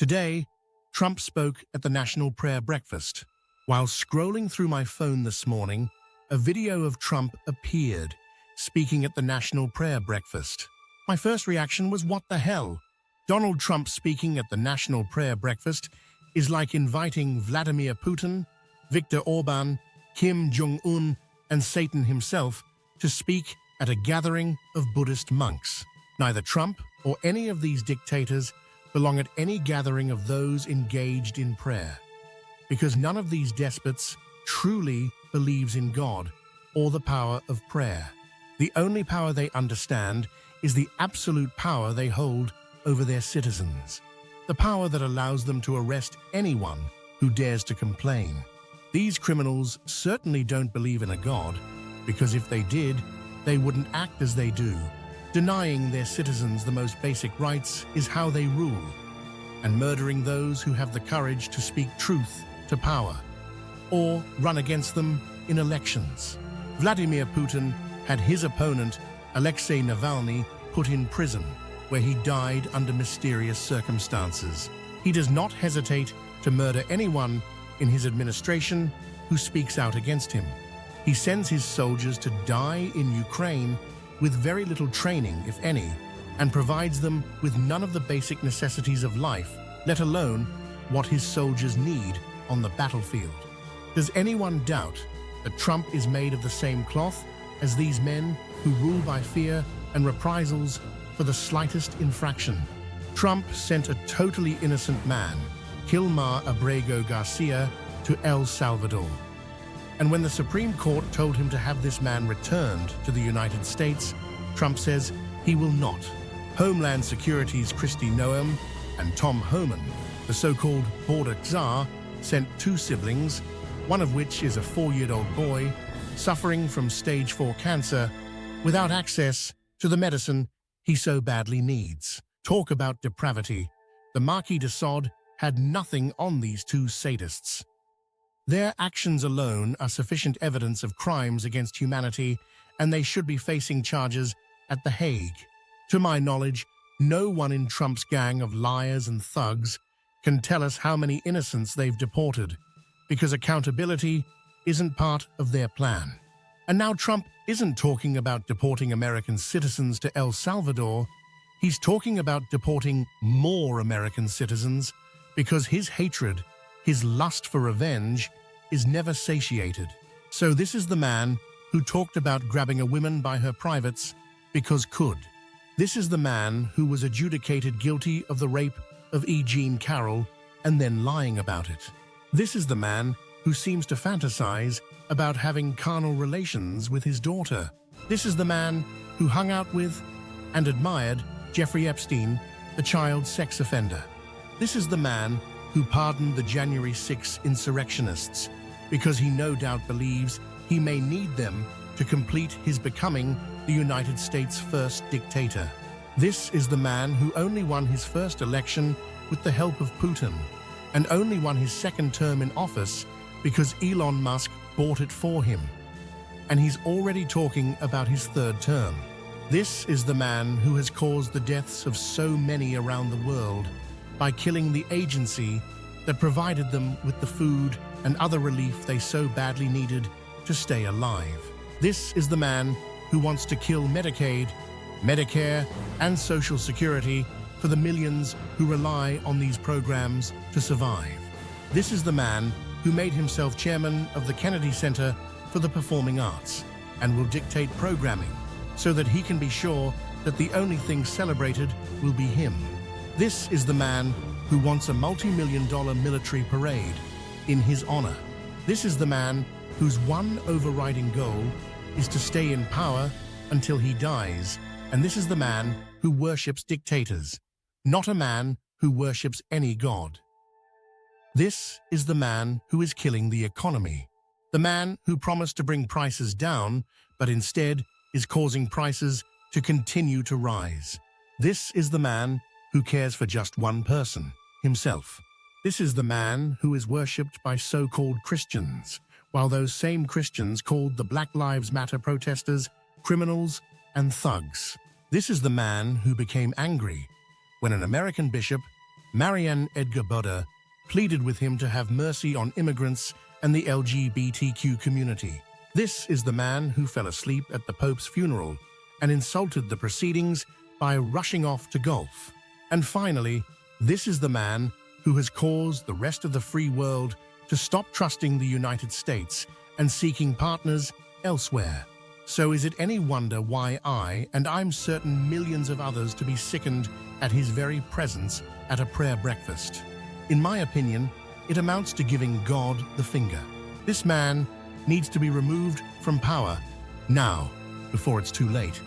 Today, Trump spoke at the National Prayer Breakfast. While scrolling through my phone this morning, a video of Trump appeared, speaking at the National Prayer Breakfast. My first reaction was, what the hell? Donald Trump speaking at the National Prayer Breakfast is like inviting Vladimir Putin, Viktor Orban, Kim Jong-un, and Satan himself to speak at a gathering of Buddhist monks. Neither Trump or any of these dictators belong at any gathering of those engaged in prayer, because none of these despots truly believes in God or the power of prayer. The only power they understand is the absolute power they hold over their citizens, the power that allows them to arrest anyone who dares to complain. These criminals certainly don't believe in a God, because if they did, they wouldn't act as they do. Denying their citizens the most basic rights is how they rule, and murdering those who have the courage to speak truth to power, or run against them in elections. Vladimir Putin had his opponent, Alexei Navalny, put in prison, where he died under mysterious circumstances. He does not hesitate to murder anyone in his administration who speaks out against him. He sends his soldiers to die in Ukraine with very little training, if any, and provides them with none of the basic necessities of life, let alone what his soldiers need on the battlefield. Does anyone doubt that Trump is made of the same cloth as these men who rule by fear and reprisals for the slightest infraction? Trump sent a totally innocent man, Kilmar Abrego Garcia, to El Salvador. And when the Supreme Court told him to have this man returned to the United States, Trump says he will not. Homeland Security's Kristi Noem and Tom Homan, the so-called border czar, sent two siblings, one of which is a 4-year-old boy, suffering from stage 4 cancer, without access to the medicine he so badly needs. Talk about depravity. The Marquis de Sade had nothing on these two sadists. Their actions alone are sufficient evidence of crimes against humanity, and they should be facing charges at The Hague. To my knowledge, no one in Trump's gang of liars and thugs can tell us how many innocents they've deported, because accountability isn't part of their plan. And now Trump isn't talking about deporting American citizens to El Salvador. He's talking about deporting more American citizens, because his hatred, his lust for revenge, is never satiated. So this is the man who talked about grabbing a woman by her privates because could. This is the man who was adjudicated guilty of the rape of E. Jean Carroll and then lying about it. This is the man who seems to fantasize about having carnal relations with his daughter. This is the man who hung out with and admired Jeffrey Epstein, the child sex offender. This is the man who pardoned the January 6 insurrectionists because he no doubt believes he may need them to complete his becoming the United States' first dictator. This is the man who only won his first election with the help of Putin, and only won his second term in office because Elon Musk bought it for him. And he's already talking about his third term. This is the man who has caused the deaths of so many around the world by killing the agency that provided them with the food and other relief they so badly needed to stay alive. This is the man who wants to kill Medicaid, Medicare, and Social Security for the millions who rely on these programs to survive. This is the man who made himself chairman of the Kennedy Center for the Performing Arts and will dictate programming so that he can be sure that the only thing celebrated will be him. This is the man who wants a multi-million-dollar military parade in his honor. This is the man whose one overriding goal is to stay in power until he dies. And this is the man who worships dictators, not a man who worships any god. This is the man who is killing the economy, the man who promised to bring prices down, but instead is causing prices to continue to rise. This is the man who cares for just one person, himself. This is the man who is worshipped by so-called Christians, while those same Christians called the Black Lives Matter protesters criminals and thugs. This is the man who became angry when an American bishop Marianne Edgar Buddha pleaded with him to have mercy on immigrants and the LGBTQ community. This is the man who fell asleep at the Pope's funeral and insulted the proceedings by rushing off to golf. And finally, this is the man who has caused the rest of the free world to stop trusting the United States and seeking partners elsewhere. So is it any wonder why I, and I'm certain millions of others, to be sickened at his very presence at a prayer breakfast? In my opinion, it amounts to giving God the finger. This man needs to be removed from power now, before it's too late.